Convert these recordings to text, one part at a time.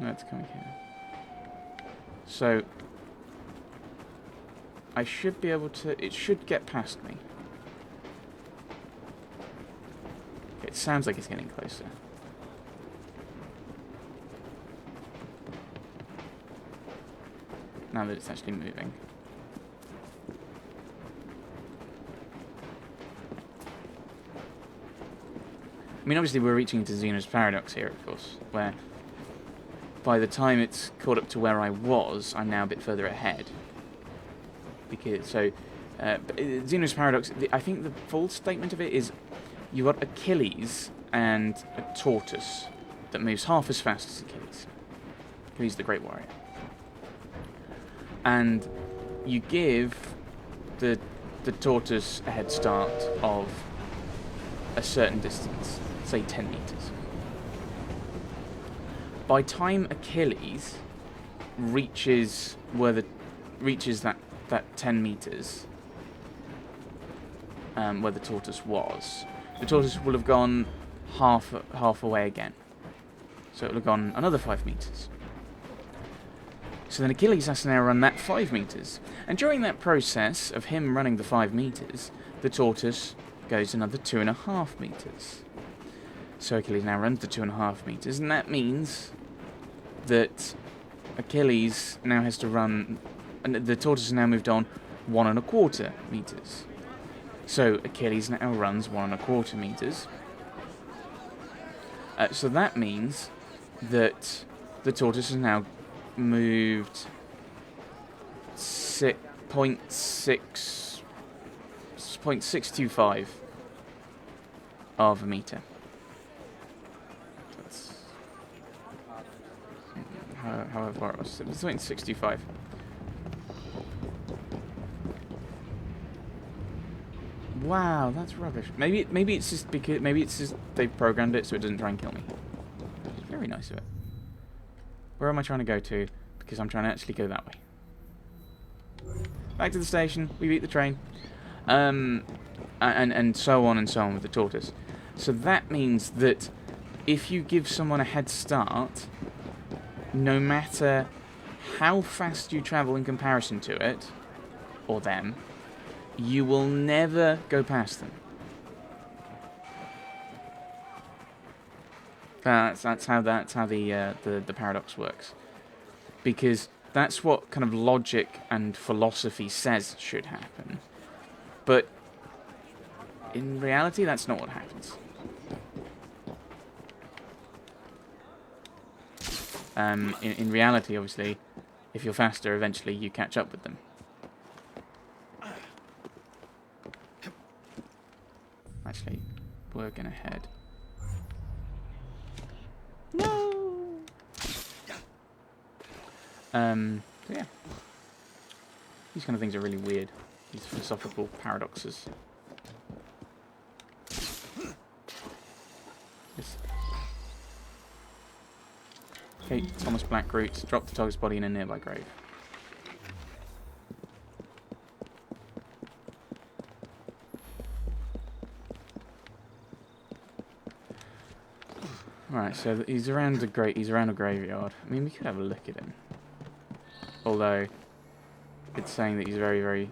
No, it's coming here. So I should be able to... It should get past me. Okay, it sounds like it's getting closer. Now that it's actually moving. I mean, obviously we're reaching into Zenos Paradox here, of course, where by the time it's caught up to where I was, I'm now a bit further ahead. Because, so, Zenos Paradox, I think the full statement of it is you've got Achilles and a tortoise that moves half as fast as Achilles. Achilles the Great Warrior. And you give the tortoise a head start of a certain distance, say 10 meters. By time Achilles reaches that 10 meters, where the tortoise was, the tortoise will have gone half away again. So it will have gone another 5 meters. So then Achilles has to now run that 5 meters. And during that process of him running the 5 meters, the tortoise goes another 2.5 meters. So Achilles now runs the 2.5 meters, and that means that Achilles now has to run, and the tortoise has now moved on 1.25 meters. So Achilles now runs 1.25 meters. So that means that the tortoise has now moved 0.625 of a meter. That's however far it was. It was 0.625. Wow, that's rubbish. Maybe it's just they've programmed it so it doesn't try and kill me. It's very nice of it. Where am I trying to go to? Because I'm trying to actually go that way. Back to the station. We beat the train. And so on and so on with the tortoise. So that means that if you give someone a head start, no matter how fast you travel in comparison to it, or them, you will never go past them. That's how the paradox works, because that's what kind of logic and philosophy says should happen, but in reality, that's not what happens. In reality, obviously, if you're faster, eventually you catch up with them. Actually, we're gonna head. No. So yeah, these kind of things are really weird. These philosophical paradoxes. Yes. Okay, Thomas Blackroot dropped the dog's body in a nearby grave. Right, so he's around a graveyard. I mean, we could have a look at him. Although, it's saying that he's very, very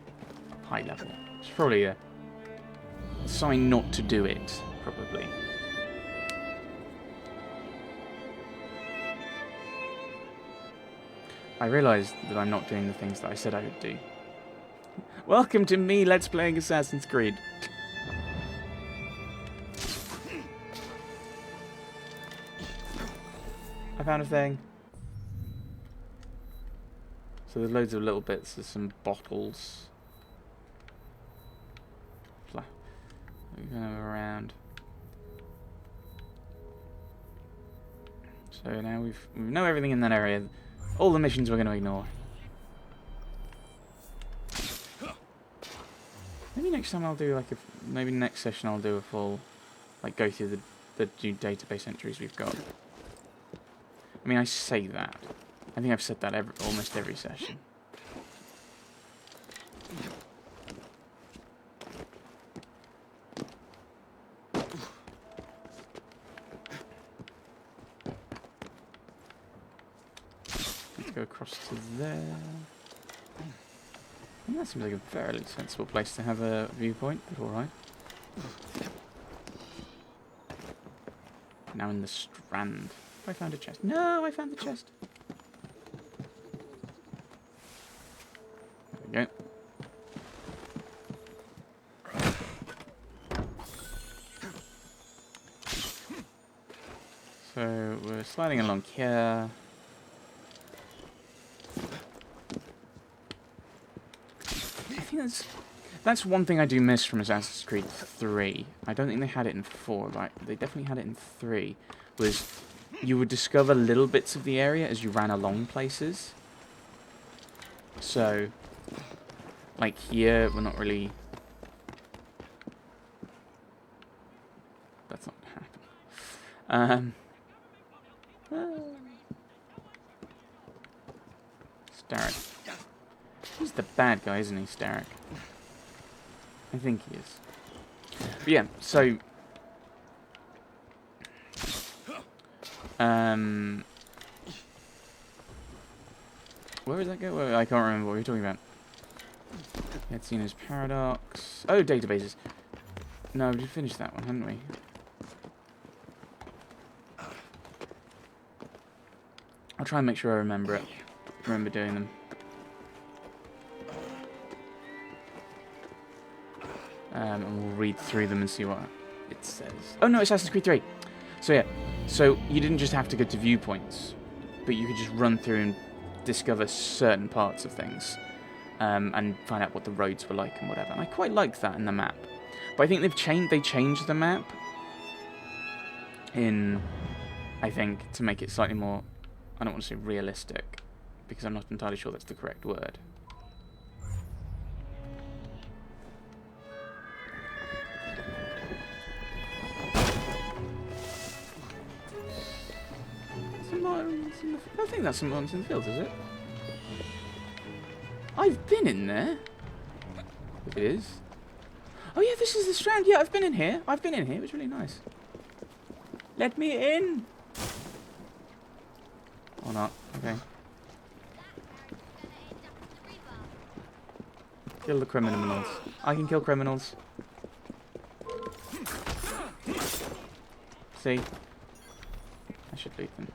high level. It's probably a sign not to do it, probably. I realise that I'm not doing the things that I said I would do. Welcome to me, Let's Playing Assassin's Creed. I found a thing. So there's loads of little bits. There's some bottles. Moving them around. So now we know everything in that area. All the missions we're going to ignore. Maybe next time I'll do like maybe next session I'll do a full, like, go through the new database entries we've got. I mean, I say that. I think I've said that almost every session. go across to there. And that seems like a fairly sensible place to have a viewpoint, but alright. Now in the Strand. I found a chest. No, I found the chest. There we go. So we're sliding along here. I think that's one thing I do miss from Assassin's Creed 3. I don't think they had it in 4, but they definitely had it in 3. Was you would discover little bits of the area as you ran along places. So, like here, we're not really... That's not happening. Starrick. He's the bad guy, isn't he, Starrick? I think he is. But yeah, so... where did that go? Where, I can't remember what we were talking about. We had Zenos Paradox. Oh, databases. No, we did finish that one, hadn't we? I'll try and make sure I remember it. Remember doing them. And we'll read through them and see what it says. Oh no, Assassin's Creed 3. So yeah, so you didn't just have to go to viewpoints, but you could just run through and discover certain parts of things, and find out what the roads were like and whatever. And I quite liked that in the map. But I think they changed the map in, I think, to make it slightly more, I don't want to say realistic, because I'm not entirely sure that's the correct word. I think that's some Martins in the Fields, is it? I've been in there. It is. Oh yeah, this is the Strand. Yeah, I've been in here. It was really nice. Let me in. Or not. Okay. Kill the criminals. I can kill criminals. See? I should leave them.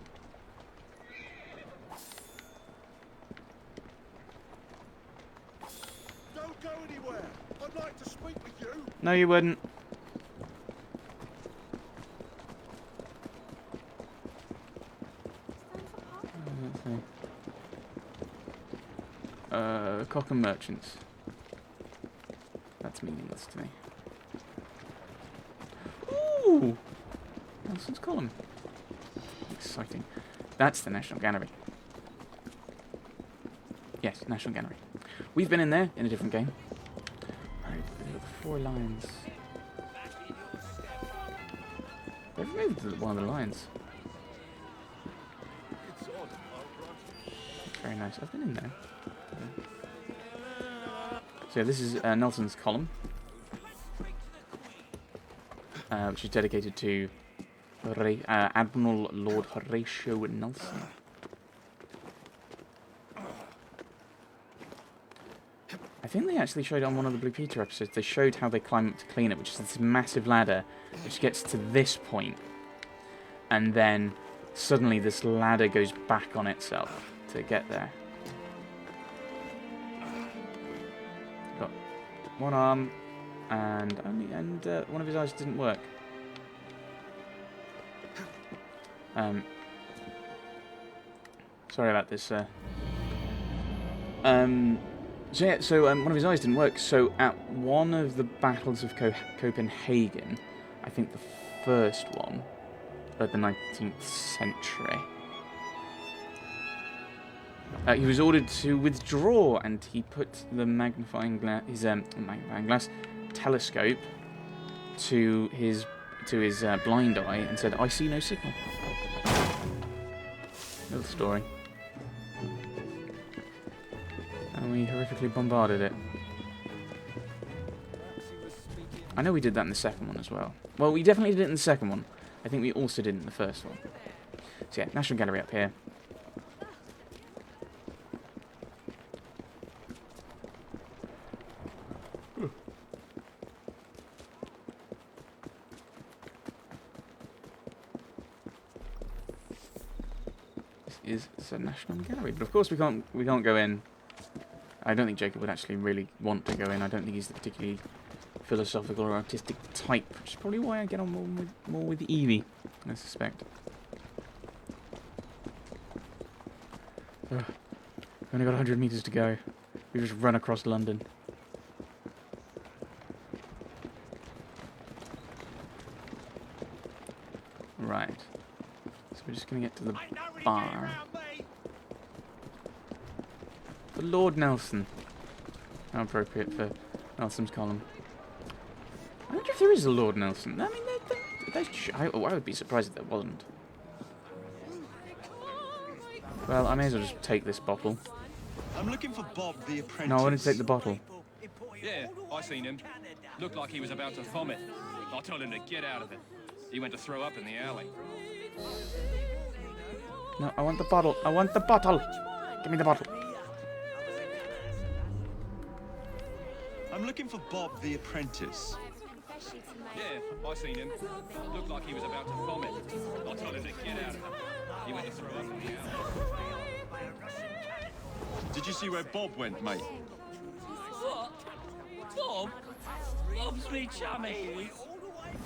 Don't go anywhere. I'd like to speak with you. No, you wouldn't. Let's see. Cockham Merchants. That's meaningless to me. Ooh! Nelson's Column. Exciting. That's the National Gallery. Yes, National Gallery. We've been in there in a different game. Right, the 4 lines. They've removed one of the lines. Very nice. I've been in there. So yeah, this is Nelson's Column, which is dedicated to Admiral Lord Horatio Nelson. I think they actually showed it on one of the Blue Peter episodes. They showed how they climb up to clean it, which is this massive ladder, which gets to this point, and then suddenly this ladder goes back on itself to get there. Got one arm, and one of his eyes didn't work. Sorry about this. So one of his eyes didn't work. So at one of the battles of Copenhagen, I think the first one of the 19th century, he was ordered to withdraw, and he put the magnifying glass telescope to his blind eye and said, "I see no signal." Little story. And we horrifically bombarded it. I know we did that in the second one as well. Well, we definitely did it in the second one. I think we also did it in the first one. So yeah, National Gallery up here. is the National Gallery. But of course we can't go in. I don't think Jacob would actually really want to go in. I don't think he's the particularly philosophical or artistic type, which is probably why I get on more with Evie, I suspect. Ugh. We've only got 100 meters to go. We just run across London. Right. So we're just going to get to the bar. For Lord Nelson. How appropriate for Nelson's column. I wonder if there is a Lord Nelson. I mean, I would be surprised if there wasn't. Well, I may as well just take this bottle. I'm looking for Bob the Apprentice. No, I want to take the bottle. Yeah, I seen him. Looked like he was about to vomit. I told him to get out of it. He went to throw up in the alley. No, I want the bottle. I want the bottle. Give me the bottle. I'm looking for Bob the Apprentice. Yeah, I seen him. Looked like he was about to vomit. I told him to get out of it. He went to throw up in the alley. Did you see where Bob went, mate? What? Bob? Bob's me chummy.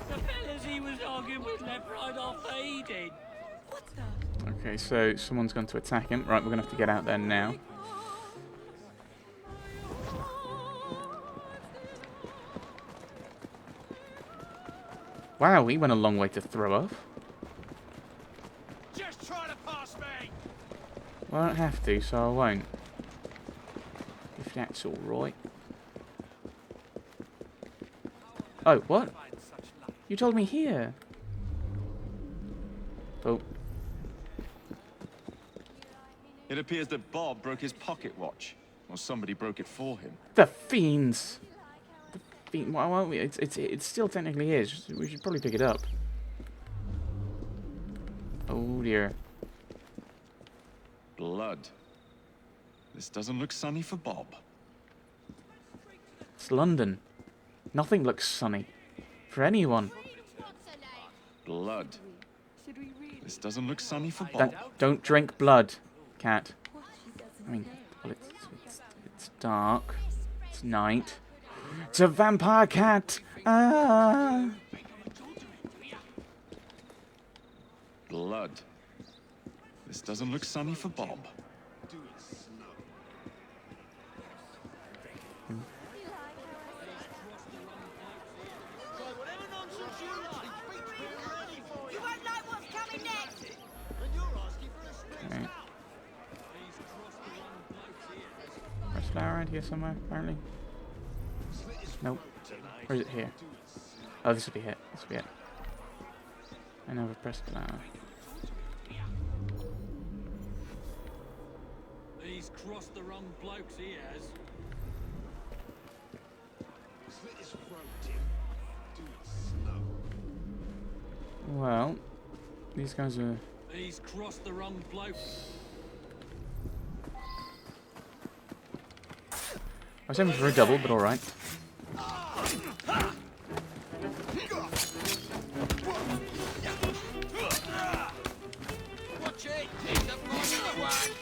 The fellas he was arguing with left right off fading. What the? Okay, so someone's going to attack him. Right, we're going to have to get out there now. Wow, he went a long way to throw up. Just try to pass me. Well, I don't have to, so I won't. If that's alright. Oh, what? You told me here. Oh. It appears that Bob broke his pocket watch. Or somebody broke it for him. The fiends! The fiend. Why won't we? It still technically is. We should probably pick it up. Oh dear. Blood. This doesn't look sunny for Bob. It's London. Nothing looks sunny. For anyone. Blood. This doesn't look sunny for Bob. Don't drink blood, cat. I mean, well, it's dark. It's night. It's a vampire cat. Ah. Blood. This doesn't look sunny for Bob. You won't like what's coming next. Okay. There's flower around here somewhere, apparently. Nope. Or is it here? Oh, this will be it. This will be it. I never pressed flower. He's crossed the wrong blokes, he has. Well, these guys are... He's crossed the wrong blokes. I was aiming for a double, but alright. Watch it! He's a monster one!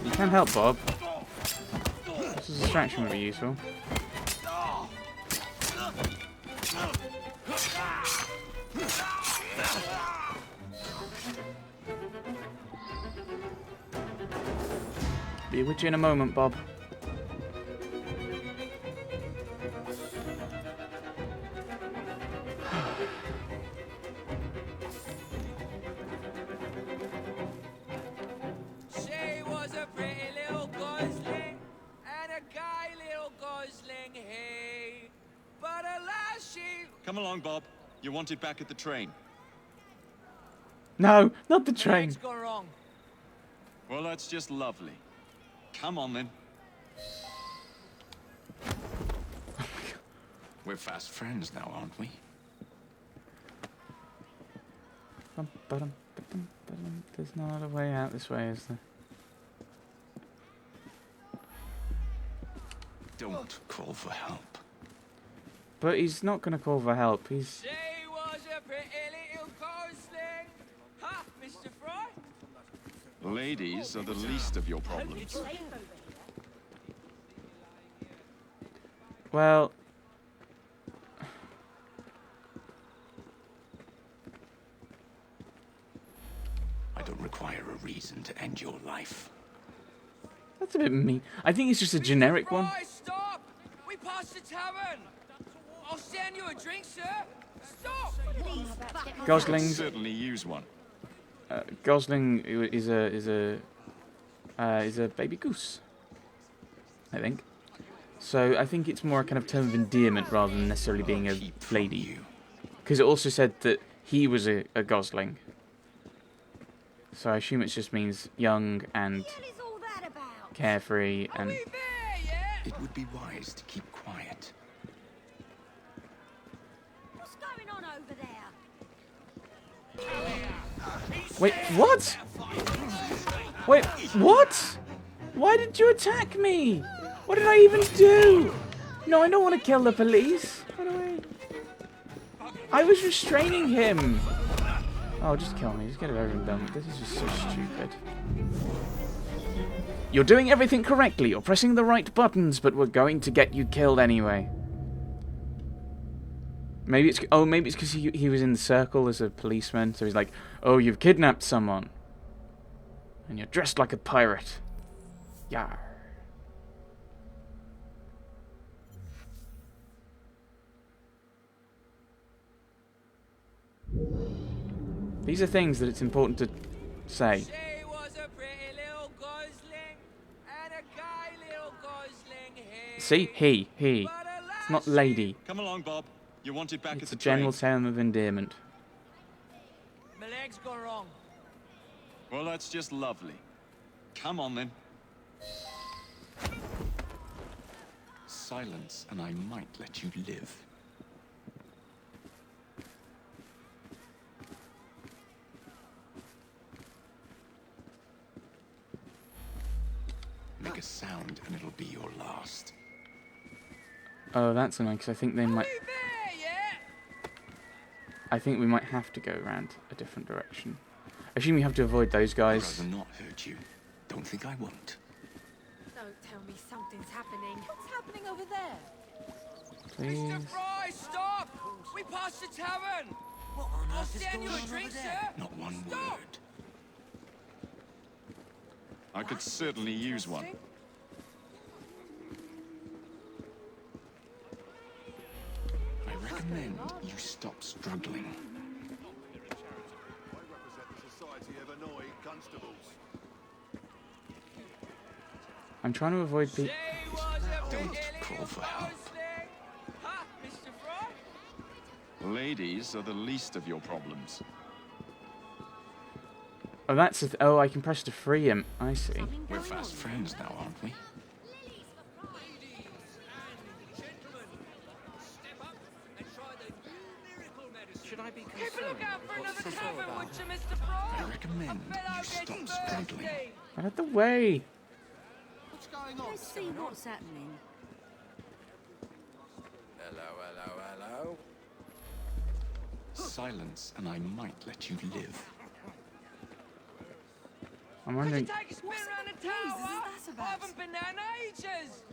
You can help, Bob. This is a distraction would be useful. Be with you in a moment, Bob. She was a pretty little gosling, and a gay little gosling he. But alas, she... Come along, Bob. You're wanted back at the train. No, not the train. Things gone wrong. Well, that's just lovely. Come on, then. We're fast friends now, aren't we? There's no other way out this way, is there? Don't call for help. But he's not going to call for help. He's... She was a pretty Ladies are the least of your problems. Well... I don't require a reason to end your life. That's a bit mean. I think it's just a generic one. Fry, stop! We passed the tavern! I'll stand you a drink, sir! Stop! Gosling's... Certainly use one. Gosling is a baby goose, I think. So I think it's more a kind of term of endearment rather than necessarily being a lady. Because it also said that he was a Gosling. So I assume it just means young and carefree and... We there, yeah? It would be wise to keep quiet. What's going on over there? Wait, what? Wait, what? Why did you attack me? What did I even do? No, I don't want to kill the police. By the way, I was restraining him. Oh, just kill me. Just get it over and done. This is just so stupid. You're doing everything correctly. You're pressing the right buttons, but we're going to get you killed anyway. Maybe it's because he was in the circle as a policeman, so he's like, oh, you've kidnapped someone, and you're dressed like a pirate. Yar. These are things that it's important to say. She was a pretty little gosling, and a guy little gosling he. See? He. It's not lady. Come along, Bob. You're wanted back It's at a the general train. term of endearment. My leg's gone wrong. Well, that's just lovely. Come on, then. Silence, and I might let you live. Make a sound, and it'll be your last. Oh, that's annoying, because I think they might... We there, yeah? I think we might have to go around a different direction. I assume you have to avoid those I'd guys. rather not hurt you. Don't think I won't. Don't tell me something's happening. What's happening over there? Please. Mr. Fry, stop! We passed the tavern! What on I'll earth is stand going you on a drink, over sir! there? Not one Stop! word. I could certainly use one. I recommend you stop struggling. I represent the Society of Annoying Constables. I'm trying to avoid She people. was a Don't pretty call little for help. gosling. Ha, Mr. Fry? Ladies are the least of your problems. Oh, that's a oh, I can press to free him. I see. We're fast friends now, aren't we? Should I be Keep a concerned? lookout for What's another this all tavern, about? would you, Mr. Fry? I recommend I fell you out stop getting struggling. thirsty. Out of the way. What's going on? Let's see what's happening. Hello. Silence, and I might let you live. I'm Could you wondering. take a spin What's around in the the place? tower? Is that I haven't been there in ages.